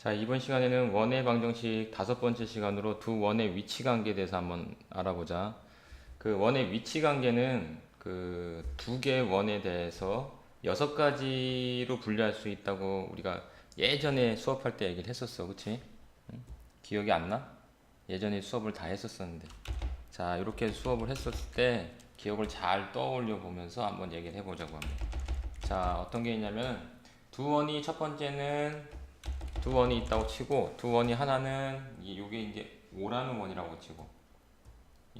자, 이번 시간에는 원의 방정식 다섯 번째 시간으로 두 원의 위치 관계에 대해서 한번 알아보자. 그 원의 위치 관계는 그 두 개의 원에 대해서 여섯 가지로 분류할 수 있다고 우리가 예전에 수업할 때 얘기를 했었어. 그치? 기억이 안 나? 예전에 수업을 다 했었었는데. 자, 이렇게 수업을 했었을 때 기억을 잘 떠올려 보면서 한번 얘기를 해보자고 합니다. 자, 어떤 게 있냐면 두 원이 첫 번째는 두 원이 있다고 치고 두 원이 하나는 요게 이제 O라는 원이라고 치고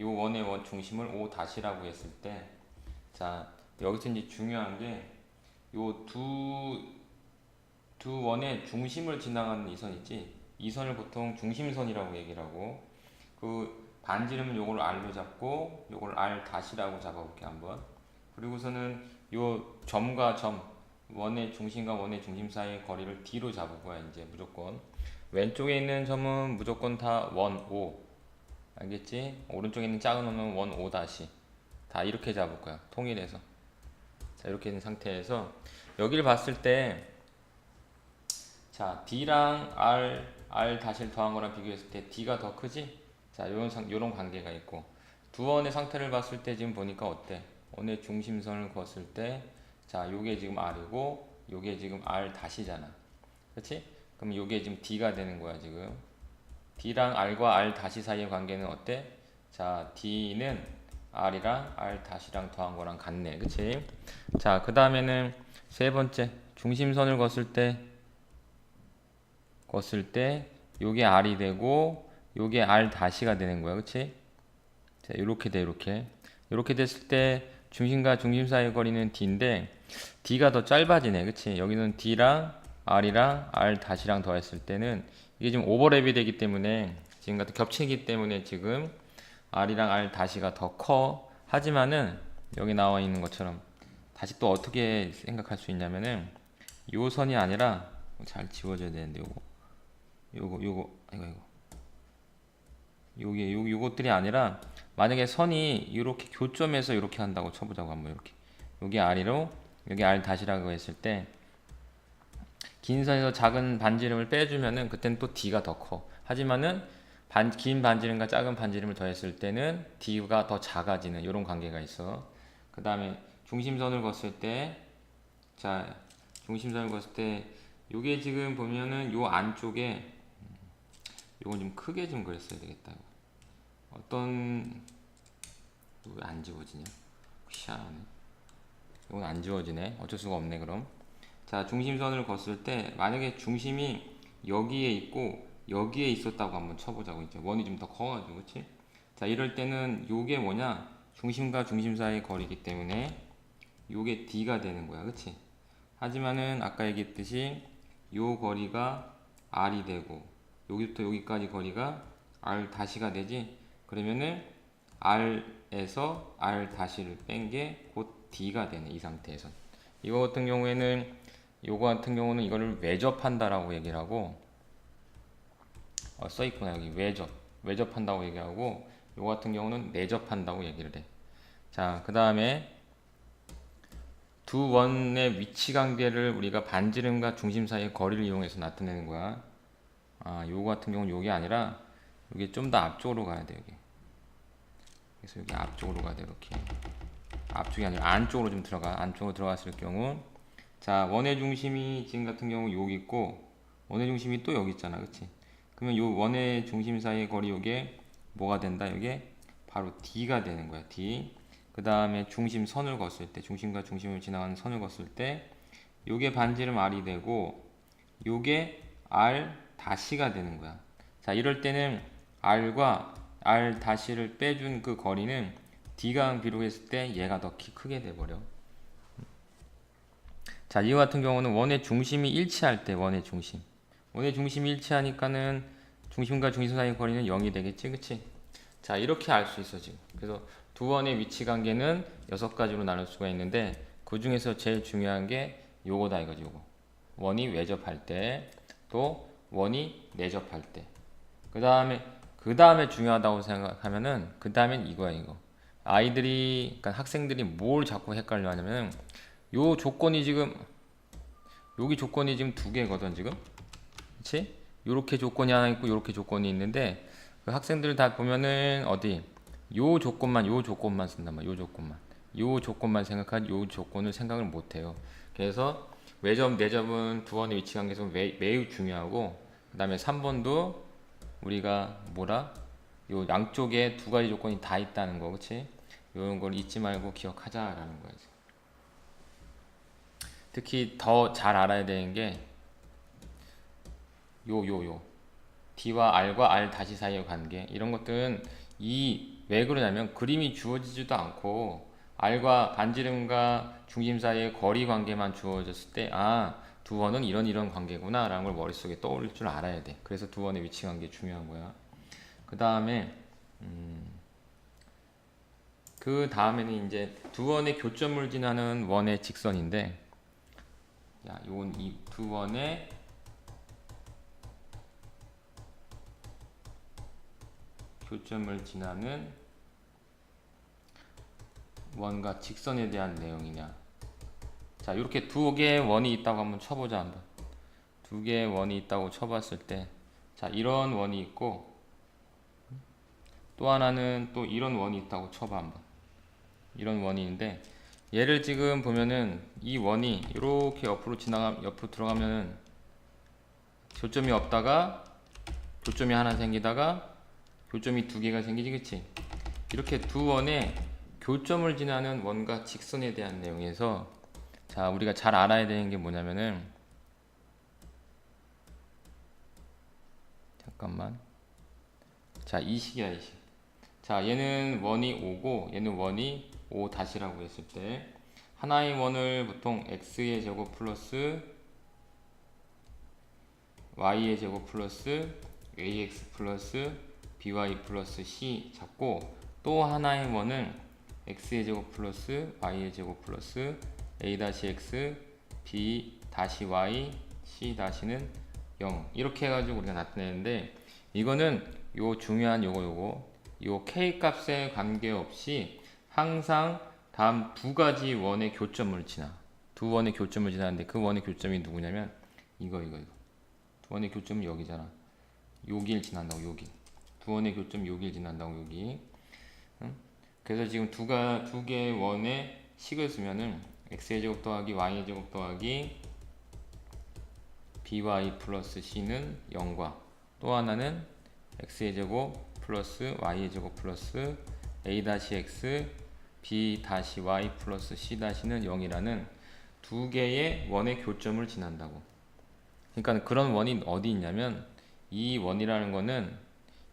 요 원의 원 중심을 O 다시라고 했을 때, 자 여기서 이제 중요한 게 요 두 원의 중심을 지나가는 이 선 있지, 이 선을 보통 중심선이라고 얘기를 하고, 그 반지름은 요걸 R로 잡고 요걸 R 다시라고 잡아볼게 한번. 그리고서는 요 점과 점, 원의 중심과 원의 중심 사이의 거리를 D로 잡을 거야. 이제 무조건 왼쪽에 있는 점은 무조건 다 원 O, 알겠지? 오른쪽에 있는 작은 원은 원 O 다시, 다 이렇게 잡을 거야, 통일해서. 자, 이렇게 있는 상태에서 여기를 봤을 때, 자 D랑 R 다시를 더한 거랑 비교했을 때 D가 더 크지? 자, 요런 관계가 있고, 두 원의 상태를 봤을 때 지금 보니까 어때? 원의 중심선을 그었을 때, 자 요게 지금 R이고 요게 지금 R 다시잖아, 그렇지? 그럼 요게 지금 D가 되는 거야. 지금 D랑 R과 R 다시 사이의 관계는 어때? 자 D는 R이랑 R 다시랑 더한 거랑 같네, 그치? 자, 그 다음에는 세 번째, 중심선을 걷을 때 요게 R이 되고 요게 R 다시가 되는 거야, 그치? 자, 요렇게 돼. 이렇게 됐을 때 중심과 중심 사이의 거리는 D인데 D가 더 짧아지네, 그치? 여기는 D랑 R이랑 R 다시랑 더했을 때는 이게 지금 오버랩이 되기 때문에, 지금 같은 겹치기 때문에 지금 R이랑 R 다시가 더 커. 하지만은 여기 나와 있는 것처럼 다시 또 어떻게 생각할 수 있냐면은, 요 선이 아니라, 잘 지워져야 되는데, 요거 요것들이 아니라, 만약에 선이 이렇게 교점에서 이렇게 한다고 쳐보자고. 한번 이렇게 여기 R이로 여기 R 다시라고 했을 때, 긴 선에서 작은 반지름을 빼주면은 그때는 또 D가 더 커. 하지만은 긴 반지름과 작은 반지름을 더했을 때는 D가 더 작아지는 이런 관계가 있어. 그 다음에 중심선을 걷을 때, 자 중심선을 걷을 때 요게 지금 보면은 요 안쪽에, 요건 좀 크게 좀 그렸어야 되겠다. 어떤, 왜 안 지워지냐? 희한하네. 이건 안 지워지네. 어쩔 수가 없네 그럼. 자, 중심선을 걷을 때 만약에 중심이 여기에 있고 여기에 있었다고 한번 쳐보자고. 이제 원이 좀 더 커가지고, 그치? 자, 이럴 때는 요게 뭐냐? 중심과 중심 사이의 거리이기 때문에 요게 D가 되는 거야, 그치? 하지만은 아까 얘기했듯이 요 거리가 R이 되고 여기부터 여기까지 거리가 R 다시가 되지? 그러면은 R에서 R 다시를 뺀 게 곧 D가 되네, 이 상태에서. 이거 같은 경우에는, 요거 같은 경우는 이거를 외접한다라고 얘기를 하고, 써있구나 여기. 외접한다고 얘기하고, 요거 같은 경우는 내접한다고 얘기를 해. 자, 그 다음에 두 원의 위치 관계를 우리가 반지름과 중심 사이의 거리를 이용해서 나타내는 거야. 아, 요거 같은 경우는 요게 아니라 요게 좀 더 앞쪽으로 가야 돼. 여기. 그래서 여기 앞쪽으로 가야 돼. 이렇게 앞쪽이 아니라 안쪽으로 좀 들어가. 안쪽으로 들어갔을 경우, 자 원의 중심이 지금 같은 경우 여기 있고 원의 중심이 또 여기 있잖아, 그치? 그러면 요 원의 중심 사이의 거리, 요게 뭐가 된다? 요게 바로 D가 되는 거야, D. 그 다음에 중심선을 걷을 때, 중심과 중심을 지나가는 선을 걷을 때 요게 반지름 R이 되고 요게 R 다시가 되는 거야. 자, 이럴 때는 R과 R 다시를 빼준 그 거리는 D가 비교했을 때 얘가 더 크게 돼버려. 자, 이와 같은 경우는 원의 중심이 일치할 때, 원의 중심이 일치하니까는 중심과 중심 사이의 거리는 0이 되겠지, 그치? 자, 이렇게 알 수 있어 지금. 그래서 두 원의 위치 관계는 6가지로 나눌 수가 있는데, 그 중에서 제일 중요한 게 요거다 이거지. 요거 원이 외접할 때, 또 원이 내접할 때. 그 다음에 중요하다고 생각하면은, 그 다음엔 이거야. 이거 아이들이, 그러니까 학생들이 뭘 자꾸 헷갈려 하냐면, 요 조건이 지금, 여기 조건이 지금 두 개거든 지금, 그치? 요렇게 조건이 하나 있고 요렇게 조건이 있는데 그 학생들 다 보면은 어디 요 조건만 쓴단 말이야. 요 조건만 생각한 요 조건을 생각을 못 해요. 그래서 외점 내점은 두원의 위치 관계에서 매우 중요하고 그다음에 3번도 우리가 뭐라 요 양쪽에 두 가지 조건이 다 있다는 거, 그렇지? 이런 걸 잊지 말고 기억하자라는 거예요. 특히 더 잘 알아야 되는 게 요 D와 R과 R 다시 사이의 관계 이런 것들은 왜 그러냐면 그림이 주어지지도 않고 R과 반지름과 중심 사이의 거리 관계만 주어졌을 때 두 원은 이런 관계구나 라는 걸 머릿속에 떠올릴 줄 알아야 돼. 그래서 두 원의 위치 관계 중요한 거야. 그 다음에는 이제 두 원의 교점을 지나는 원의 직선인데 요건 이 두 원의 교점을 지나는 원과 직선에 대한 내용이냐. 자, 이렇게 두 개의 원이 있다고 한번 쳐보자. 한번 두 개의 원이 있다고 쳐봤을 때, 자, 이런 원이 있고 또 하나는 또 이런 원이 있다고 쳐봐. 한번 이런 원이 있는데 얘를 지금 보면은 이 원이 이렇게 옆으로 들어가면은 교점이 없다가 교점이 하나 생기다가 교점이 두 개가 생기지, 그치? 이렇게 두 원의 교점을 지나는 원과 직선에 대한 내용에서 자, 우리가 잘 알아야 되는 게 뭐냐면은 잠깐만. 자, 이 식이야, 이 식. 자, 얘는 원이 5고 얘는 원이 5 다시라고 했을 때 하나의 원을 보통 x의 제곱 플러스 y의 제곱 플러스 ax 플러스 by 플러스 c 잡고 또 하나의 원은 x의 제곱 플러스 y의 제곱 플러스 a-x b-y c-는 0 이렇게 해가지고 우리가 나타내는데 이거는 요 중요한 요거 요 k 값에 관계없이 항상 다음 두 가지 원의 교점을 두 원의 교점을 지나는데 그 원의 교점이 누구냐면 이거 두 원의 교점은 여기잖아. 여길 지난다고. 여기 두 원의 교점 여길 지난다고. 여기. 응? 그래서 지금 두 개의 원의 식을 쓰면은 x의 제곱 더하기 y의 제곱 더하기 by 플러스 c는 0과 또 하나는 x의 제곱 플러스 y의 제곱 플러스 a-x b-y 플러스 c-는 0이라는 두 개의 원의 교점을 지난다고. 그러니까 그런 원이 어디 있냐면 이 원이라는 거는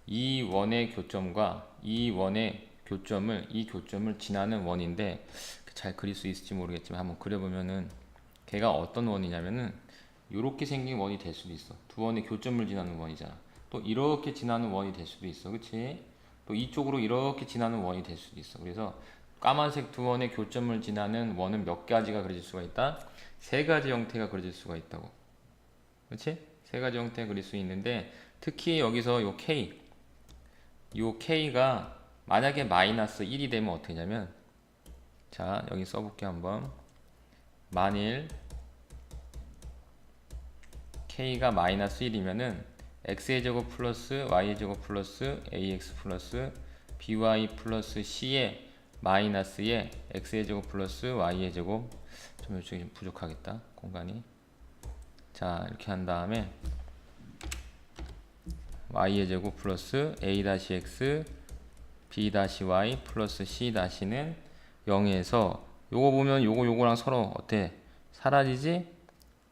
이 원의 교점과 이 교점을 지나는 원인데 잘 그릴 수 있을지 모르겠지만 한번 그려보면은 걔가 어떤 원이냐면은 이렇게 생긴 원이 될 수도 있어. 두 원의 교점을 지나는 원이잖아. 또 이렇게 지나는 원이 될 수도 있어. 그치? 또 이쪽으로 이렇게 지나는 원이 될 수도 있어. 그래서 까만색 두 원의 교점을 지나는 원은 몇 가지가 그려질 수가 있다? 세 가지 형태가 그려질 수가 있다고. 그치? 세 가지 형태가 그릴 수 있는데 특히 여기서 요 K가 만약에 마이너스 1이 되면 어떻게 되냐면 자, 여기 써볼게 한번. 만일 K가 마이너스 1이면은 x의 제곱 플러스 y의 제곱 플러스 ax 플러스 by 플러스 c의 마이너스에 x의 제곱 플러스 y의 제곱 좀 이쪽이 좀 부족하겠다 공간이. 자, 이렇게 한 다음에 y의 제곱 플러스 a-x b-y 플러스 c-는 0에서 요거 보면 요거랑 서로 어때? 사라지지?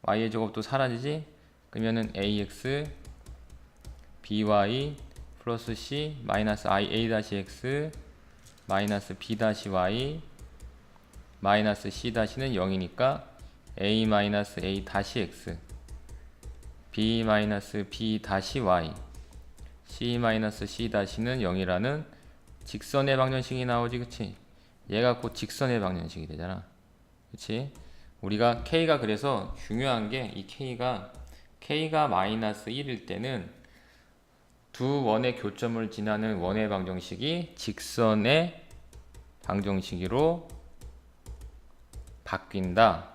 y의 제곱도 사라지지? 그러면은 ax by 플러스 c 마이너스 a-x 마이너스 b-y 마이너스 c-는 0이니까 a 마이너스 a-x b 마이너스 b-y c 마이너스 c-는 0이라는 직선의 방정식이 나오지. 그치? 얘가 곧 직선의 방정식이 되잖아. 그치? 우리가 K가 그래서 중요한 게 이 K가 마이너스 1일 때는 두 원의 교점을 지나는 원의 방정식이 직선의 방정식으로 바뀐다.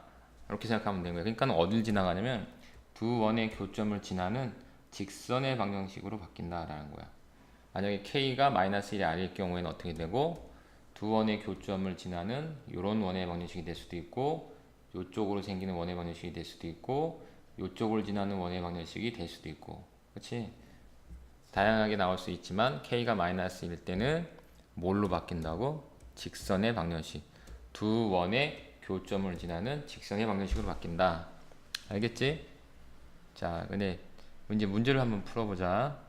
이렇게 생각하면 되는 거예요. 그러니까 어딜 지나가냐면 두 원의 교점을 지나는 직선의 방정식으로 바뀐다라는 거야. 만약에 K가 마이너스 1이 아닐 경우에는 어떻게 되고, 두 원의 교점을 지나는 이런 원의 방정식이 될 수도 있고, 이쪽으로 생기는 원의 방정식이 될 수도 있고, 이쪽을 지나는 원의 방정식이 될 수도 있고, 그렇지? 다양하게 나올 수 있지만 K가 마이너스 1일 때는 뭘로 바뀐다고? 직선의 방정식. 두 원의 교점을 지나는 직선의 방정식으로 바뀐다. 알겠지? 자, 근데 이제 문제를 한번 풀어보자.